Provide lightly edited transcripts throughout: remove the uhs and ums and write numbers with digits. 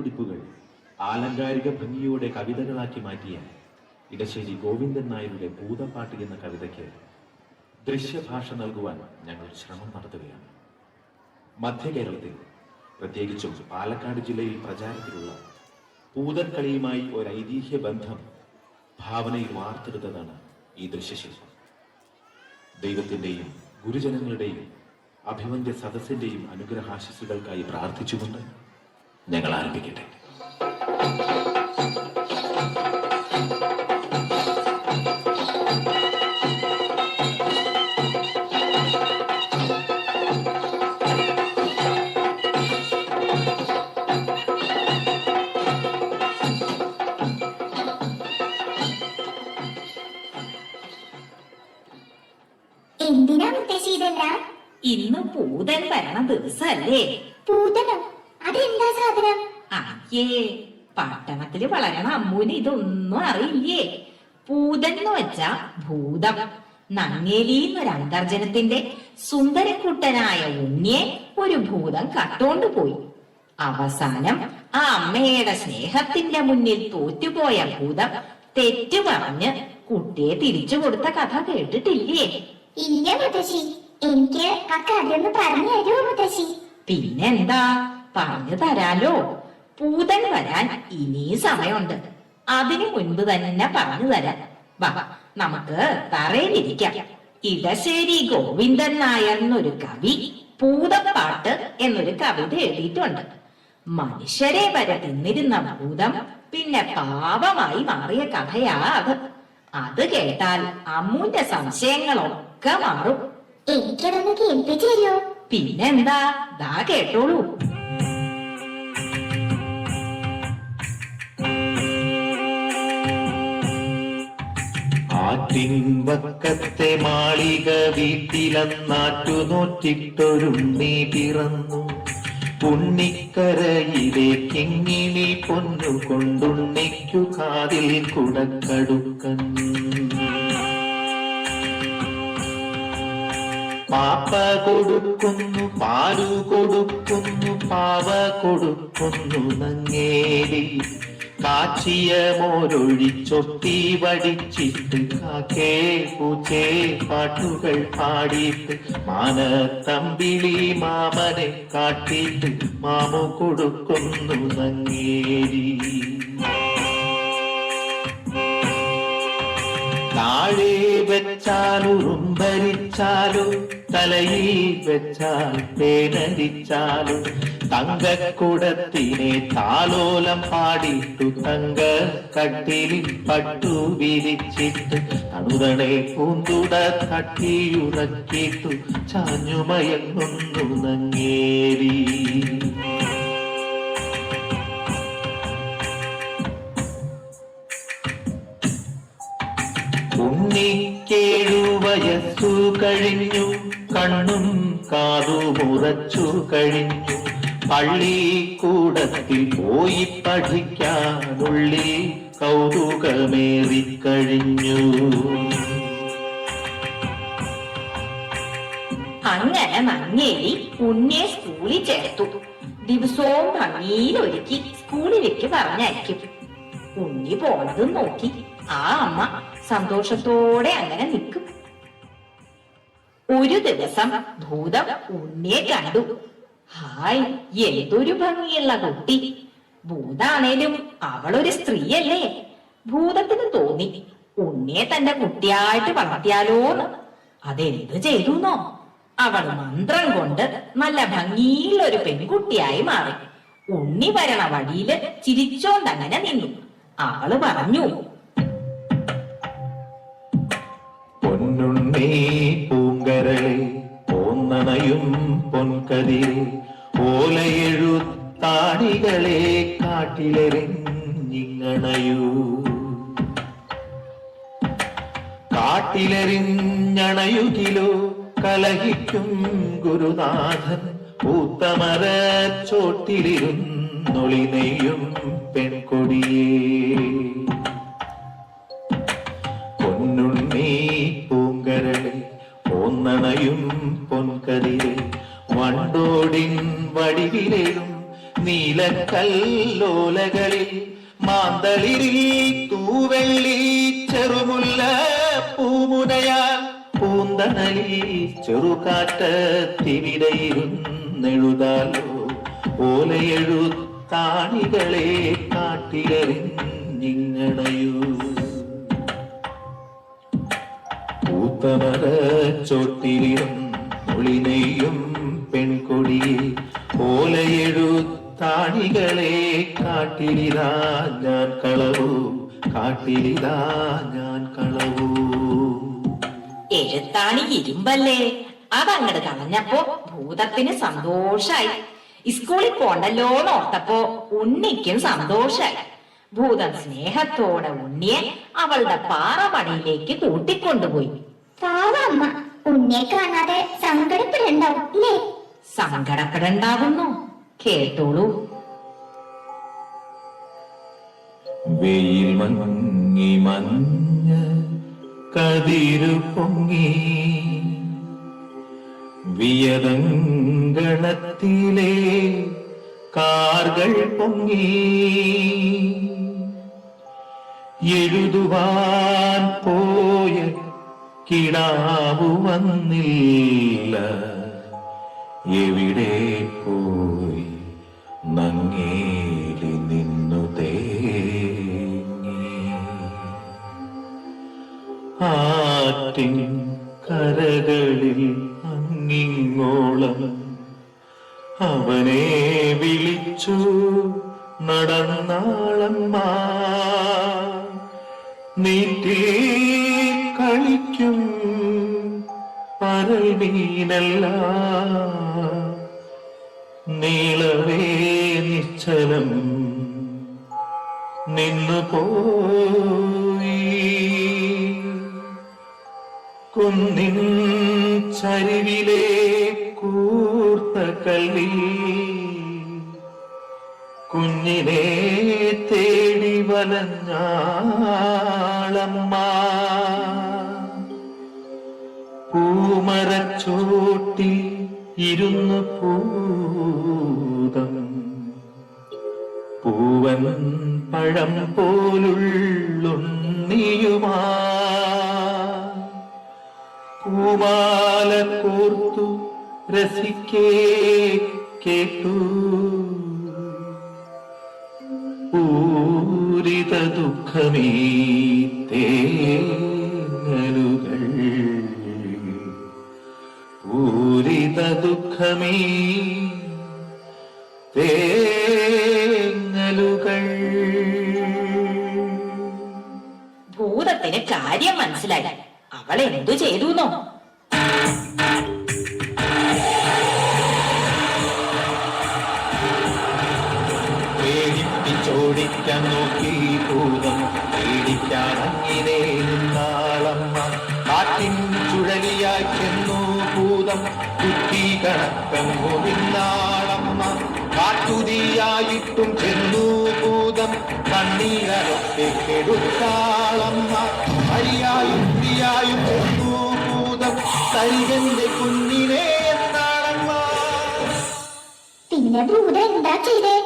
കുടിപ്പുകൾ ആലങ്കാരിക ഭംഗിയോടെ കവിതകളാക്കി മാറ്റിയ ഇടശ്ശേരി ഗോവിന്ദൻ നായരുടെ ഭൂതപ്പാട്ട് എന്ന കവിതയ്ക്ക് ദൃശ്യഭാഷ നൽകുവാൻ ഞങ്ങൾ ശ്രമം നടത്തുകയാണ്. മധ്യ കേരളത്തിൽ, പ്രത്യേകിച്ചും പാലക്കാട് ജില്ലയിൽ പ്രചാരത്തിലുള്ള പൂതൻകളിയുമായി ഒരു ഐതിഹ്യ ബന്ധം ഭാവനയിൽ വാർത്തെടുത്തതാണ് ഈ ദൃശ്യശില്പം. ദൈവത്തിൻ്റെയും ഗുരുജനങ്ങളുടെയും അഭിവന്ദ്യ സദസ്സിന്റെയും അനുഗ്രഹാശിസുകൾക്കായി പ്രാർത്ഥിച്ചുകൊണ്ട് ഞങ്ങൾ ആരംഭിക്കട്ടെ. എന്തിനാ മുത്തശ്ശി ഇതെല്ലാം? ഇന്ന് പൂതൻ വരണ ദിവസല്ലേ? പൂതനോ? അതെന്താ സാധനം? അയ്യേ, പട്ടണത്തില് വളരണ അമ്മൂന് ഇതൊന്നും അറിയില്ലേ. പൂതൻ എന്ന് വെച്ചാ ഭൂതം. നങ്ങേലിന്നൊരു അന്തർജനത്തിന്റെ സുന്ദരക്കുട്ടനായ ഉണ്ണിയെ ഒരു ഭൂതം കട്ടോണ്ട് പോയി. അവസാനം ആ അമ്മയുടെ സ്നേഹത്തിന്റെ മുന്നിൽ തോറ്റുപോയ ഭൂതം തെറ്റു പറഞ്ഞ് കുട്ടിയെ തിരിച്ചു കൊടുത്ത കഥ കേട്ടിട്ടില്ലേ? ഇല്ല മുത്തശ്ശി, എനിക്ക് ആ കഥയൊന്ന് പറഞ്ഞു തരുമോ മുത്തശ്ശി? പിന്നെന്താ, പറഞ്ഞു തരാലോ. പൂതൻ വരാൻ ഇനി സമയമുണ്ട്. അതിനു മുൻപ് തന്നെ പറഞ്ഞു തരാം. വാ, നമുക്ക് തറയിലിരിക്കാം. ഇടശ്ശേരി ഗോവിന്ദൻ നായർ എന്നൊരു കവി ഭൂതപ്പാട്ട് എന്നൊരു കവിത എഴുതിയിട്ടുണ്ട്. മനുഷ്യരെ വരെ തിന്നിരുന്ന ഭൂതം പിന്നെ പാപമായി മാറിയ കഥയാ അത്. അത് കേട്ടാൽ അമ്മൂന്റെ സംശയങ്ങളൊക്കെ മാറും. എനിക്കതൊന്ന് കേൾപ്പിച്ചു തരുമോ? പിന്നെന്താ, ദാ കേട്ടോളൂ. ആറ്റിൻവക്കത്തെ മാളിക വീട്ടിലന്നാറ്റു നോറ്റിട്ടൊരുണ്ണി പിറന്നു. ഉണ്ണിക്കരയിലെ കിങ്ങിണി പൊന്നു കൊണ്ടുണ്ണിക്കു കാതിൽ കുടക്കടുക്കന്നു. പാപ്പ കൊടുക്കുന്നു, പാലു കൊടുക്കുന്നു, പാവ കൊടുക്കുന്നു നങ്ങേലി. കാച്ചിയ മോരൊഴിച്ചൊട്ടി വടിച്ചിട്ട് കാക്കേ പൂച്ചേ പാട്ടുകൾ പാടിയിട്ട് മാനത്തമ്പിളി മാമനെ കാട്ടിയിട്ട് മാമു കൊടുക്കുന്നു നങ്ങേലി. താഴെ വെച്ചാലും ഉറുമ്പരിച്ചാലും തലയിൽ വെച്ചാൽ പേനരിച്ചാലും തങ്കക്കുടത്തിനെ താലോലം പാടിയിട്ടു തങ്ക കട്ടിലിൽ പട്ടു വിരിച്ചിട്ട് തണുതണെ പൂന്തുട തട്ടിയുറക്കിട്ടു ചാഞ്ഞുമയങ്ങുന്നു നങ്ങേരി. ഉണ്ണിക്കേഴു വയസ്സു കഴിഞ്ഞു, കണ്ണും കാതുമുറച്ചു കഴിഞ്ഞു. പള്ളിക്കൂടത്തിൽ പോയി പഠിക്കാനുള്ളിൽ കൗതുകമേറിക്കഴിഞ്ഞു. അങ്ങനെ നങ്ങേലി ഉണ്ണിയെ സ്കൂളിൽ ചേർത്തു. ദിവസവും ഭംഗിയിലൊരുക്കി സ്കൂളിലേക്ക് പറഞ്ഞയക്കും. ഉണ്ണി പോണതും നോക്കി ആ അമ്മ സന്തോഷത്തോടെ അങ്ങനെ നിൽക്കും. ഒരു ദിവസം ഭൂതം ഉണ്ണിയെ കണ്ടു. ഹായ്, എന്തൊരു ഭംഗിയുള്ള കുട്ടി. ഭൂതാണേലും അവളൊരു സ്ത്രീയല്ലേ. ഭൂതത്തിന് തോന്നി ഉണ്ണിയെ തന്റെ കുട്ടിയായിട്ട് വളർത്തിയാലോന്ന്. അതെന്ത് ചെയ്തുന്നോ, അവൾ മന്ത്രം കൊണ്ട് നല്ല ഭംഗിയുള്ള ഒരു പെൺകുട്ടിയായി മാറി. ഉണ്ണി വരണ വഴിയില് ചിരിച്ചോണ്ടങ്ങനെ നിന്നു. അവള് പറഞ്ഞു, പൊന്നുണ്ണി പൂങ്കരളെ പോന്നണയും പൊൻകതിരെ ഓലയെഴുത്താണികളെ കാട്ടിലെറിഞ്ഞിങ്ങണയൂ. കാട്ടിലെറിഞ്ഞണയുകിലോ കലഹിക്കും ഗുരുനാഥൻ പൂത്തമര ചോട്ടിലിരുന്നൊളിനെയും പെൺകൊടിയേ. പൊന്നുണ്ണി പൂങ്കരളെ പോന്നണയും പൊൻകതിരെ വണ്ടോടിൻ വടിവിലേറും നീല മലക്കല്ലോലകളിൽ മാന്തളിരിൽ തൂവെള്ളി ചെറുമുല്ല പൂമുനയാൽ പൂന്തണലിൽ ചെറുകാറ്റത്തിവിടയിരുന്നെഴുതാലോ ഓലയെഴുത്താണികളെ കാട്ടിലെറിഞ്ഞിങ്ങണയൂ. പൂത്തമര ചോട്ടിലിടും ഒളിനെയ്യും പെൺകൊടിയെ ഓലയെഴുത്താണികളെ കാട്ടിലിതാ ഞാൻ കളവൂ, കാട്ടിലിതാ ഞാൻ കളവൂ. എഴുത്താണി ഇരുമ്പല്ലേ, അതങ്ങട് കളഞ്ഞപ്പോ ഭൂതത്തിന് സന്തോഷായി. സ്കൂളിൽ പോണ്ടല്ലോ ഓർത്തപ്പോ ഉണ്ണിക്കും സന്തോഷായി. ഭൂതം സ്നേഹത്തോടെ ഉണ്ണിയെ അവളുടെ പാറമടിയിലേക്ക് കൂട്ടിക്കൊണ്ടുപോയി. പാവ അമ്മ ഉണ്ണിയെ കാണാതെ സങ്കടപ്പെടണ്ടാവും അല്ലേ? സങ്കടപ്പെടണ്ടാവുന്നു, കേട്ടോളൂ. വെയിൽ മങ്ങി മഞ്ഞ കതിരു പൊങ്ങി വിയതങ്കണത്തിലെ കാർകൾ പൊങ്ങി എഴുതുവാൻ പോയ കിടാവു വന്നില്ല, എവിടെ പോയി നങ്ങേലി നിന്നു തേങ്ങി. ആറ്റിൻ കരകളിൽ അങ്ങിങ്ങോളം അവനെ വിളിച്ചു നടന്നാളമ്മ. നീറ്റിൽ കളിക്കും പരൽ മീനല്ല, നീളവേ നിശ്ചലം നിന്നുപോയി. കുന്നിൻ ചരിവിലെ കൂർത്ത കല്ലിൽ കുഞ്ഞിനെ തേടി വലഞ്ഞാളമ്മ. പൂമരച്ചോട്ടിൽ ഇരുന്നു പൂതം പൂവൻ പഴം പോലുള്ളുണ്ണിയുമാ പൂമാല കോർത്തു രസിക്കേ കേട്ടു. പൂരിത ദുഃഖമീ തേങ്ങലുകൾ, പൂരിത ദുഃഖമീ തേങ്ങലുകൾ. ഭൂതത്തിന് കാര്യം മനസ്സിലായി. അവൾ എന്തു ചെയ്തുന്നോ? പേടിപ്പിച്ചോടിക്കാൻ നോക്കി ഭൂതം, പേടിക്കാനങ്ങിനെ നിന്നാളമ്മ. കാറ്റിൻ ചുഴലിയായി ചെന്നു ഭൂതം, കുത്തി കണക്കങ്ങു നിന്നാളമ്മ. കാട്ടുതീയായിട്ടും ചെന്നു ഭൂതം, കണ്ണീരൊക്കെ കെടുത്താളമ്മ. അരിയായും തീയായും ചെന്നു ഭൂതം, തരികന്റെ കുഞ്ഞിനെ എന്നാളമ്മ. പിന്നെ ഭൂതം എന്താ ചെയ്തേ?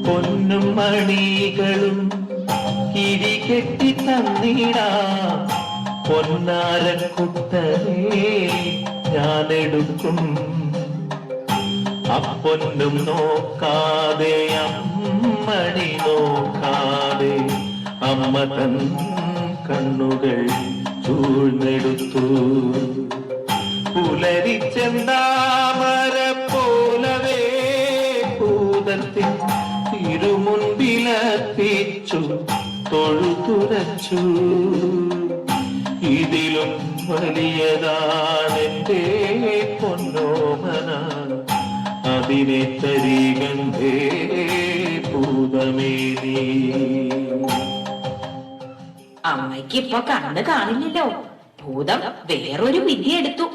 പൊന്നും മണികളും കിരികെട്ടി തന്നിടാം, പൊന്നാരക്കുട്ടനെ ഞാനെടുക്കും. അപ്പൊന്നും നോക്കാതെ അമ്മണി നോക്കാതെ അമ്മ തൻ കണ്ണുകൾ ചൂഴ്ന്നെടുത്തു. പുലരിച്ചെന്താമര പോലവേ ഭൂതത്തിൻ തിരുമുൻപിലർപ്പിച്ചു തൊഴുതുരച്ചു. ഇതിലും വലിയതാണെന്റെ പൊന്നോമന, അതിനെ തരികണ്ടേ ഭൂതമേ നീ. അമ്മയ്ക്ക് ഇപ്പൊ കണ്ണ് കാണില്ലല്ലോ. ഭൂതം വേറൊരു വിധി എടുത്തു.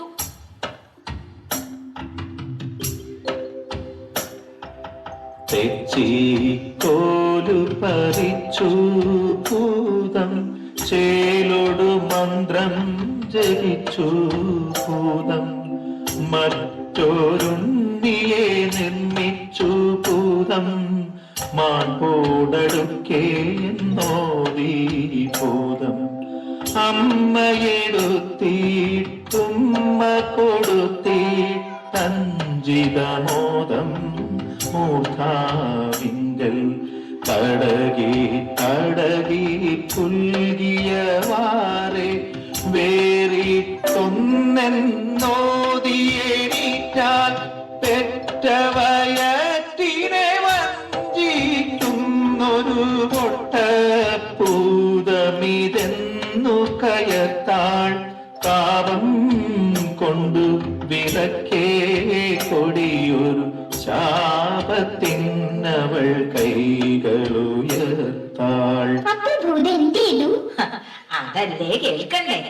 തെച്ചിക്കോലു പറിച്ചു ഭൂതം, ചേലോടു മന്ത്രം ജപിച്ചു ഭൂതം. മറ്റൊരുണ്ണി ഭൂമിയെ നിർമ്മിച്ചു ഭൂതം മാൺപോടടുക്കേ എന്നോദീ ഭൂതം അമ്മയെടുത്തിട്ടുമ്മ കൊടുത്തിട്ടഞ്ചിതമോദം മൂർധാവിങ്കൽ തടകി തടകി പുൽകിയവാറെ വേറിട്ടൊന്നെന്നോദിയേറ്റാൽ പെറ്റവയറ്റിനെ വഞ്ചിക്കുന്നൊരു പൊട്ടപ്പൂതമിതെന്നു കയത്താൾ പാപം കൊണ്ടു വിലക്കേ കൊടിയൊരു ശാപത്തിന്നവൾ കൈകളുയർത്താൾ. അപ്പൊ ഭൂതം എന്ത് ചെയ്തു? അതല്ലേ കേൾക്കണ്ടേ.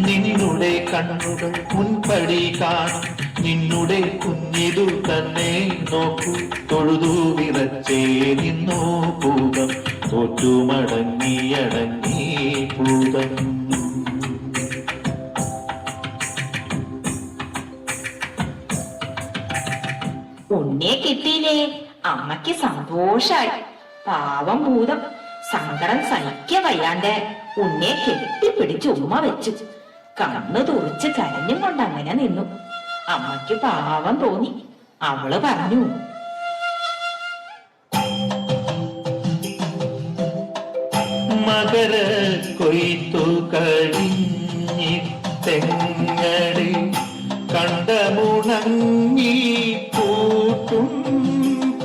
നിന്നുടെ കണ്ണുകൾ മുൻപടി കാണും നിന്നുടെ കുഞ്ഞിതു തന്നെ നോക്കൂ തൊഴുതു വിറച്ചേ നിന്നോ ഭൂതം തോറ്റുമടങ്ങിയടങ്ങി ഭൂതം. ഉണ്ണിയെ കിട്ടിയില്ലേ? അമ്മയ്ക്ക് സന്തോഷായി. പാവം ഭൂതം സങ്കടം സഹിക്ക വയ്യാണ്ട് ഉണ്ണിയെ കെട്ടിപ്പിടിച്ച് ഉമ്മ വെച്ചു. കണ്ണു തുറിച്ച് കരഞ്ഞും കൊണ്ട് അങ്ങനെ നിന്നു. അമ്മയ്ക്ക് പാവം തോന്നി. അവള് പറഞ്ഞു, മകര കൊയ്ത്തു കഴിഞ്ഞിത്തെങ്ങടെ കണ്ടമുണങ്ങി കൂട്ടും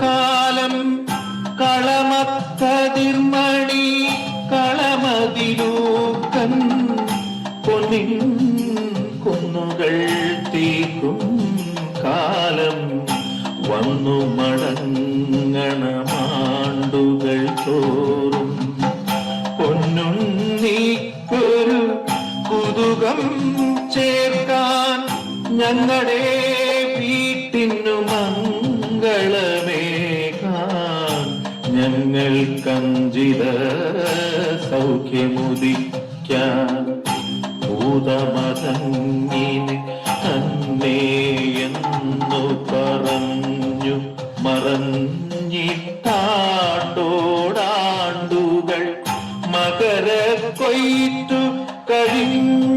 കാലം കളമക്കതിർമണി കളമതിലൂക്കൻ പൊന്നിൻ കുന്നുകൾ തീക്കും കാലം വന്നു മടങ്ങണമാണ്ടുകൾ തോറും പൊന്നുണ്ണിക്കൊരു കുതുകം ചേർക്കാൻ ഞങ്ങളുടെ വീട്ടിനു മംഗളമേകാൻ ഞങ്ങൾക്കഞ്ചിത സൗഖ്യമുദിക്കാൻ ഭൂതമതങ്ങിനെ തന്നെയെന്നു പറഞ്ഞു മറഞ്ഞിട്ടാണ്ടോടാണ്ടുകൾ മകര കൊയ്ത്തു കഴിഞ്ഞാലിപ്പോ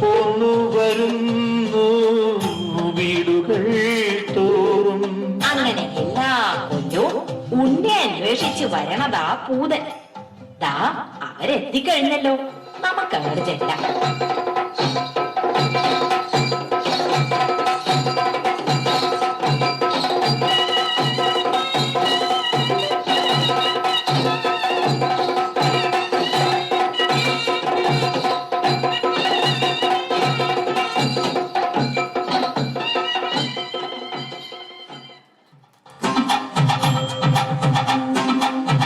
പോന്നു വരുന്നു വീടുകൾ തോറും. അങ്ങനെ എല്ലാ കൊല്ലവും ഉണ്ണി അന്വേഷിച്ചു വരണതാ പൂതൻ. ദാ അവരെത്തിക്കഴിഞ്ഞല്ലോ. നമുക്ക് അങ്ങോട്ട് ചെല്ലാം.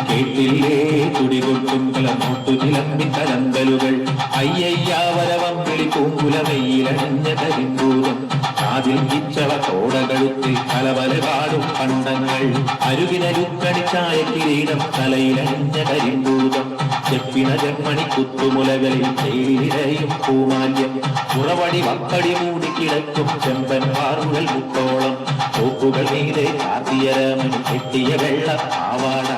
കേട്ടില്ലേ തുടികൊട്ടും കിളമൂട്ടു ചിലമ്പി കലങ്കലുകൾ അയ്യയ്യാവരവം വിളി പൂങ്കുലമയിലണിഞ്ഞ കരിമ്പൂതം കാതിൽ കിച്ചള തോടകഴുത്തിൽ കലവലപാടും പണ്ടങ്ങൾ അരുകിനരുക്കടിച്ചായ കിരീടം തലയിലണിഞ്ഞ കരിമ്പൂതം ചെപ്പിന ജന്മണി കുത്തുമുലകളിൽ തേയിലയും പൂമാല്യം ഉറവടി വപ്പടി മൂടിക്കിടക്കും ചെമ്പൻ പാറുകൾ മുത്തോളം തോക്കുകൾ മീതെ കാർത്തിയരമൻ കെട്ടിയ വെള്ള പാവാട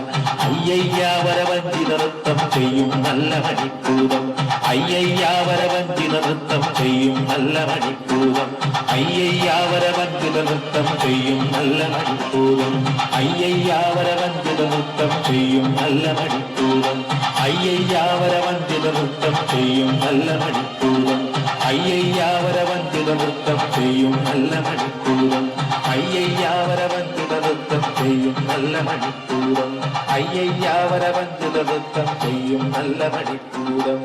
അയ്യയ്യാവരവഞ്ചിത നൃത്തം ചെയ്യും നല്ല മണിക്കൂതം അയ്യയ്യാവരവഞ്ചിത നൃത്തം ചെയ്യും നല്ല മണിക്കൂതം അയ്യയ്യാവരവഞ്ചിത നൃത്തം ചെയ്യും നല്ല മണിക്കൂതം അയ്യയ്യാവരവഞ്ചിത നൃത്തം ചെയ്യും നല്ല മണിക്കൂതം അയ്യയ്യാവരവഞ്ചിത നൃത്തം ചെയ്യും നല്ല മണിക്കൂതം അയ്യയ്യാവരവഞ്ചിത നൃത്തം ചെയ്യും നല്ല മണിക്കൂതം അയ്യയ്യാവരവഞ്ചിത നൃത്തം ചെയ്യും നല്ല മണിക്കൂതം അയ്യയ്യാവരവഞ്ചിത നൃത്തം ചെയ്യും നല്ല മണിക്കൂതം.